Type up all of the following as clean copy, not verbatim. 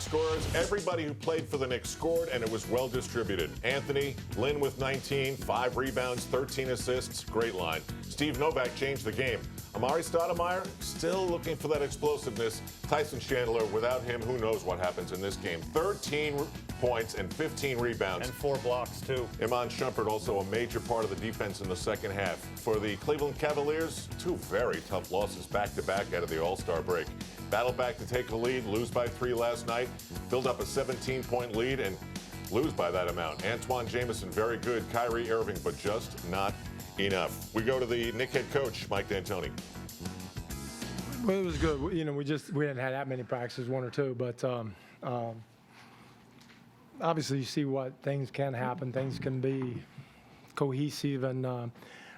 Scorers, everybody who played for the Knicks scored, and it was well distributed. Anthony Lynn with 19, 5 rebounds, 13 assists. Great line. Steve Novak changed the game. Amari Stoudemire still looking for that explosiveness. Tyson Chandler, without him, who knows what happens in this game. 13 points and 15 rebounds. And 4 blocks, too. Iman Shumpert also a major part of the defense in the second half. For the Cleveland Cavaliers, 2 very tough losses back-to-back out of the All-Star break. Battle back to take the lead, lose by 3 last night, build up a 17-point lead, and lose by that amount. Antoine Jamison, very good. Kyrie Irving, but just not enough. We go to the Knick head coach, Mike D'Antoni. Well, it was good. You know, we didn't have that many practices, 1 or 2, but obviously you see what things can happen. Things can be cohesive, and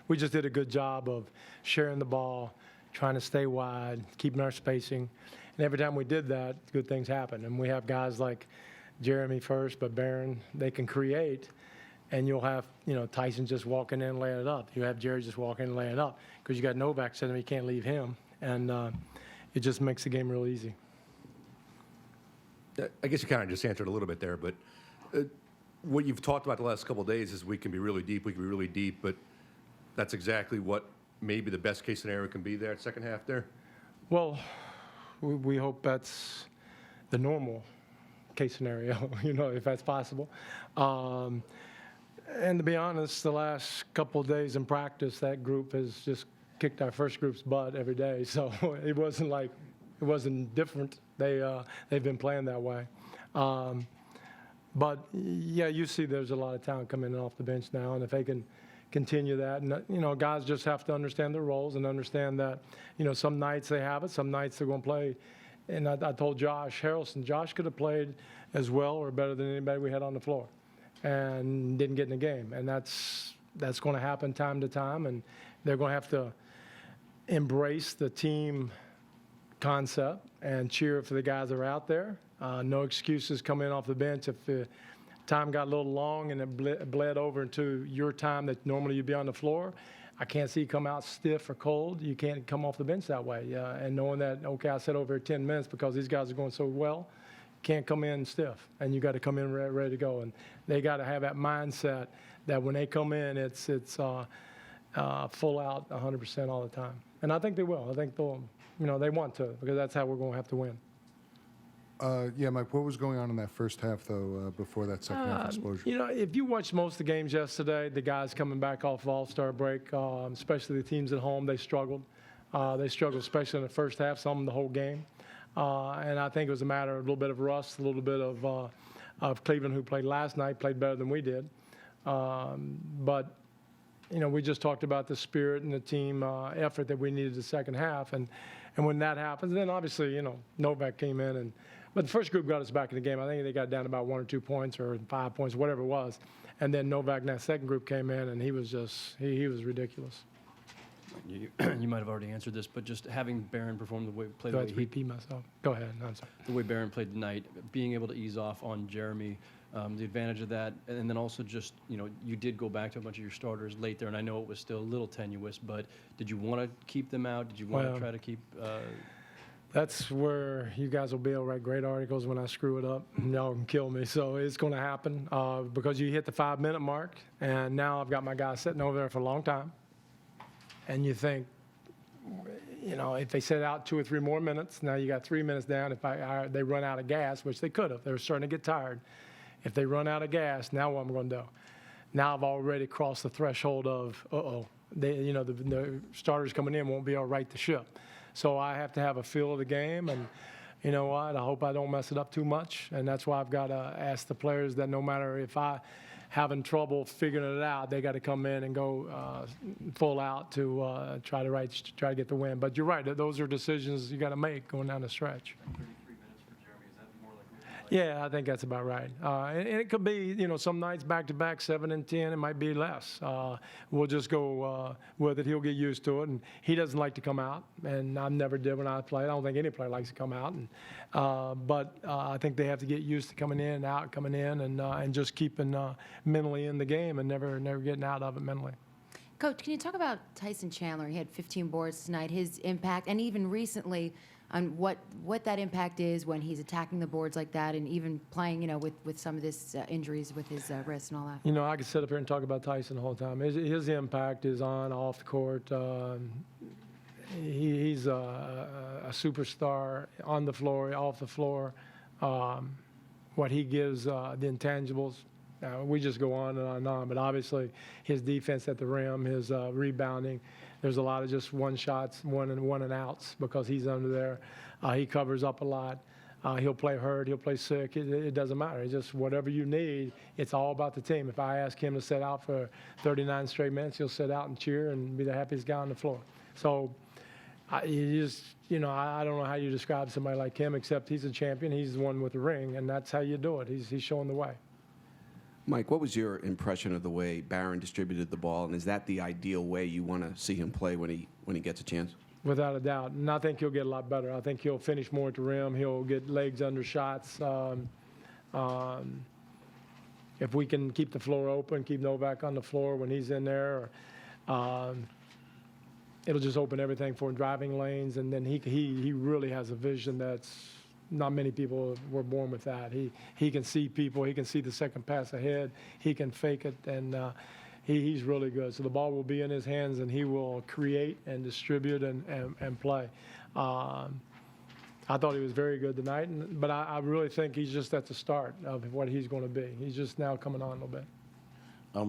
we just did a good job of sharing the ball, trying to stay wide, keeping our spacing. And every time we did that, good things happen. And we have guys like Jeremy first, but Barron, they can create. And you'll have, Tyson just walking in and laying it up. You have Jerry just walking in and laying it up because you got Novak sitting, you can't leave him. And it just makes the game real easy. I guess you kind of just answered a little bit there, but what you've talked about the last couple of days is we can be really deep, but that's exactly what maybe the best case scenario can be there at second half there? Well, we hope that's the normal case scenario, if that's possible. And to be honest, the last couple of days in practice, that group has just kicked our first group's butt every day. So it wasn't different. They've been playing that way. But, yeah, you see there's a lot of talent coming in off the bench now, and if they can continue that. And, guys just have to understand their roles and understand that, some nights they have it, some nights they're going to play. And I told Josh Harrelson, Josh could have played as well or better than anybody we had on the floor and didn't get in the game. And that's going to happen time to time, and they're going to have to embrace the team concept and cheer for the guys that are out there. No excuses coming in off the bench if the time got a little long and it bled over into your time that normally you'd be on the floor. I can't see you come out stiff or cold. You can't come off the bench that way. And knowing that, okay, I sat over here 10 minutes because these guys are going so well, can't come in stiff. And you got to come in ready to go. And they got to have that mindset that when they come in, it's full out 100% all the time. And I think they will. I think they'll, they want to because that's how we're going to have to win. Yeah, Mike, what was going on in that first half, though, before that second half explosion? If you watched most of the games yesterday, the guys coming back off All-Star break, especially the teams at home, they struggled. They struggled, especially in the first half, some the whole game. And I think it was a matter of a little bit of rust, a little bit of Cleveland, who played last night, played better than we did. But we just talked about the spirit and the team effort that we needed the second half. And when that happens, then obviously, Novak came in. But the first group got us back in the game. I think they got down about 1 or 2 points or 5 points, whatever it was. And then Novak in that second group came in, and he was just he was ridiculous. You might have already answered this, but just having Barron perform the way play Do the I way have to repeat myself? Go ahead. No, I'm sorry. The way Barron played tonight, being able to ease off on Jeremy, the advantage of that, and then also just you did go back to a bunch of your starters late there, and I know it was still a little tenuous, but did you want to keep them out? Did you want to try to keep? That's where you guys will be able to write great articles when I screw it up. Y'all can kill me. So it's going to happen because you hit the 5-minute mark, and now I've got my guys sitting over there for a long time. And you think, if they sit out 2 or 3 more minutes, now you got 3 minutes down. If they run out of gas, which they could have, they were starting to get tired. If they run out of gas, now what am I going to do? Now I've already crossed the threshold of, the starters coming in won't be able to right the ship. So I have to have a feel of the game, and you know what? I hope I don't mess it up too much, and that's why I've got to ask the players that no matter if I having trouble figuring it out, they got to come in and go full out to try to get the win. But you're right; those are decisions you got to make going down the stretch. 33 minutes for Jeremy. Is that more like? Yeah, I think that's about right. And it could be, some nights back-to-back, 7 and 10. It might be less. We'll just go with it. He'll get used to it. And he doesn't like to come out. And I never did when I played. I don't think any player likes to come out. But I think they have to get used to coming in and out, coming in, and just keeping mentally in the game and never getting out of it mentally. Coach, can you talk about Tyson Chandler? He had 15 boards tonight, his impact, and even recently on what that impact is when he's attacking the boards like that, and even playing, with some of this injuries with his wrist and all that. I could sit up here and talk about Tyson the whole time. His impact is on, off the court. He's a superstar on the floor, off the floor. What he gives, the intangibles, we just go on and on and on. But obviously, his defense at the rim, his rebounding, there's a lot of just one shots, one and outs because he's under there. He covers up a lot. He'll play hurt. He'll play sick. It doesn't matter. It's just whatever you need. It's all about the team. If I ask him to sit out for 39 straight minutes, he'll sit out and cheer and be the happiest guy on the floor. So I don't know how you describe somebody like him, except he's a champion. He's the one with the ring, and that's how you do it. He's showing the way. Mike, what was your impression of the way Barron distributed the ball, and is that the ideal way you want to see him play when he gets a chance? Without a doubt. And I think he'll get a lot better. I think he'll finish more at the rim. He'll get legs under shots. If we can keep the floor open, keep Novak on the floor when he's in there, it'll just open everything for him, driving lanes. And then he really has a vision that's not many people were born with that. He can see people. He can see the second pass ahead. He can fake it, and he's really good. So the ball will be in his hands, and he will create and distribute and play. I thought he was very good tonight, but I really think he's just at the start of what he's going to be. He's just now coming on a little bit.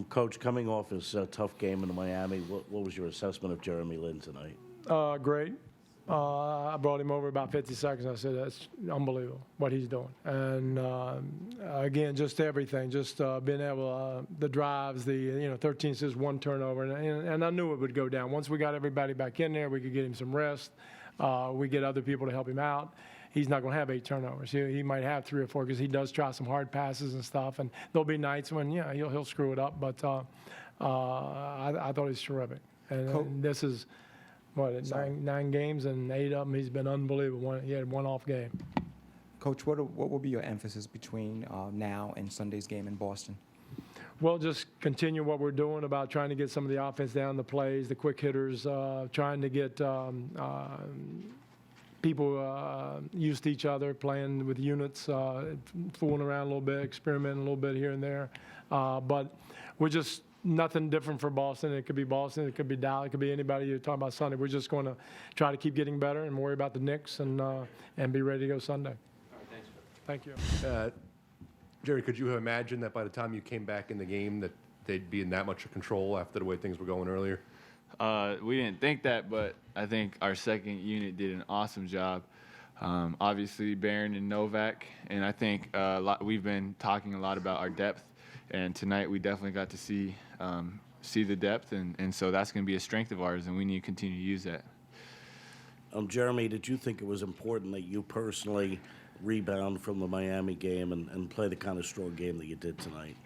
Coach, coming off his tough game in Miami, what was your assessment of Jeremy Lin tonight? Great. I brought him over about 50 seconds. I said, that's unbelievable what he's doing. And, again, just everything, just being able the drives, 13 assists, 1 turnover. And I knew it would go down. Once we got everybody back in there, we could get him some rest. We get other people to help him out. He's not going to have 8 turnovers. He might have 3 or 4 because he does try some hard passes and stuff. And there'll be nights when, he'll screw it up. But I thought he was terrific. And this is, nine games, and 8 of them he's been unbelievable. He had 1 off game. Coach, what will be your emphasis between now and Sunday's game in Boston? Well, just continue what we're doing about trying to get some of the offense down, the plays, the quick hitters, trying to get people used to each other, playing with units, fooling around a little bit, experimenting a little bit here and there. But we're just nothing different for Boston. It could be Boston, it could be Dallas, it could be anybody you're talking about Sunday. We're just going to try to keep getting better and worry about the Knicks and be ready to go Sunday. All right, thank you. Jerry, could you have imagined that by the time you came back in the game that they'd be in that much control after the way things were going earlier? We didn't think that, but I think our second unit did an awesome job. Obviously, Barron and Novak, and I think we've been talking a lot about our depth, and tonight we definitely got to see the depth, and so that's going to be a strength of ours, and we need to continue to use that. Jeremy, did you think it was important that you personally rebound from the Miami game and play the kind of strong game that you did tonight?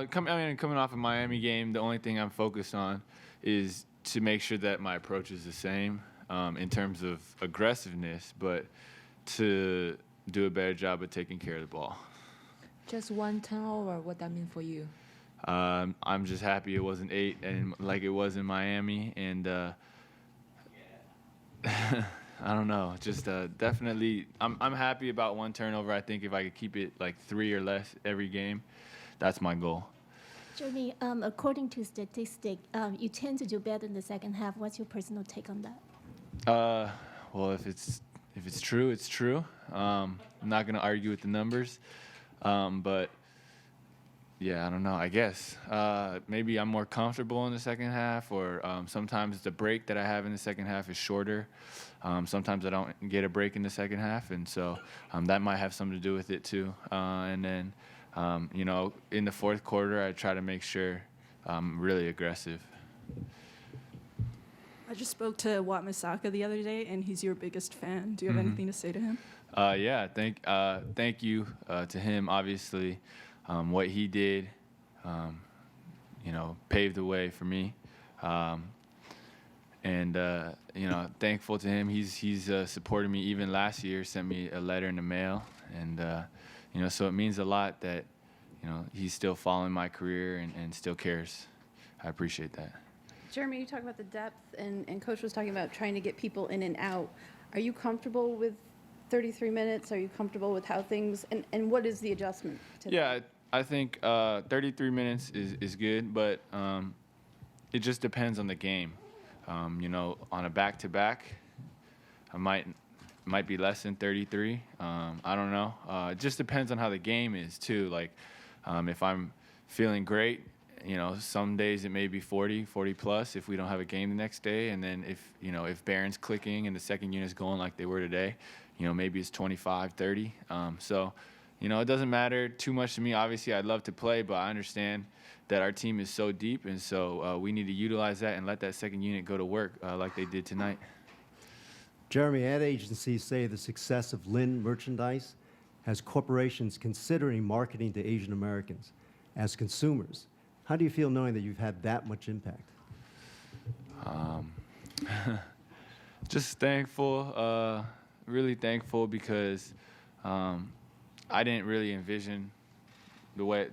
Coming off a Miami game, the only thing I'm focused on is to make sure that my approach is the same in terms of aggressiveness, but to do a better job of taking care of the ball. Just 1 turnover, what that mean for you? I'm just happy it wasn't 8 and like it was in Miami, and I don't know, just definitely I'm happy about 1 turnover. I think if I could keep it like 3 or less every game, that's my goal. Jeremy, according to statistics, you tend to do better in the second half. What's your personal take on that? Well, if it's true, it's true. I'm not going to argue with the numbers, but yeah, I don't know. I guess maybe I'm more comfortable in the second half, or sometimes the break that I have in the second half is shorter. Sometimes I don't get a break in the second half, and so that might have something to do with it too. And then, in the fourth quarter, I try to make sure I'm really aggressive. I just spoke to Wat Misaka the other day, and he's your biggest fan. Do you have anything to say to him? Yeah, thank you to him. Obviously, what he did, paved the way for me. And thankful to him. He's supported me even last year. Sent me a letter in the mail, and so it means a lot that he's still following my career and still cares. I appreciate that. Jeremy, you talk about the depth, and Coach was talking about trying to get people in and out. Are you comfortable with 33 minutes? Are you comfortable with how things, and what is the adjustment to that? Yeah, I think 33 minutes is good, but it just depends on the game. You know, on a back-to-back, I might be less than 33. I don't know. It just depends on how the game is too. Like, if I'm feeling great, you know, some days it may be 40 plus if we don't have a game the next day. And then if Barron's clicking and the second unit's going like they were today, you know, maybe it's 25, 30. So, you know, it doesn't matter too much to me. Obviously, I'd love to play, but I understand that our team is so deep, and so we need to utilize that and let that second unit go to work like they did tonight. Jeremy, ad agencies say the success of Lynn merchandise has corporations considering marketing to Asian Americans. As consumers, how do you feel knowing that you've had that much impact? Just thankful, really thankful, because I didn't really envision the way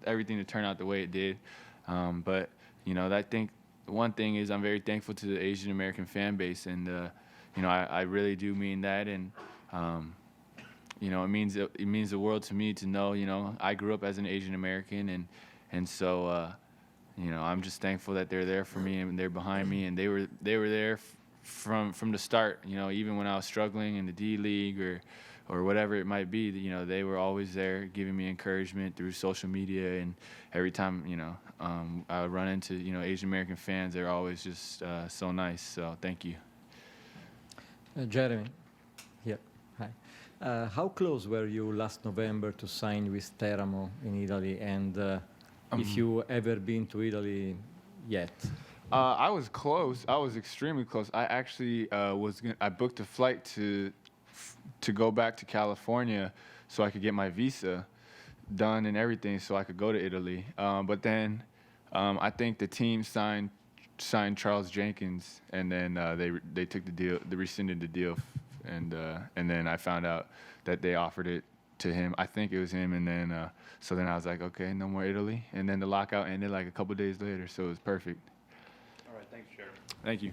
everything to turn out the way it did. But you know, one thing is I'm very thankful to the Asian American fan base, and you know, I really do mean that, and you know, it means the world to me to know, you know, I grew up as an Asian American, and so you know, I'm just thankful that they're there for me and they're behind me, and they were there from the start. You know, even when I was struggling in the D League or whatever it might be, you know, they were always there giving me encouragement through social media, and every time, you know, I would run into, you know, Asian American fans, they're always just so nice. So thank you. Jeremy, here. Hi. How close were you last November to sign with Teramo in Italy, and if you ever been to Italy yet? I was close. I was extremely close. I actually I booked a flight to go back to California so I could get my visa done and everything so I could go to Italy. But then I think the team signed Charles Jenkins, and then they took the deal, they rescinded the deal, and then I found out that they offered it to him. I think it was him, and then so then I was like, okay, no more Italy, and then the lockout ended like a couple days later, so it was perfect. All right, thanks, Jeremy. Thank you.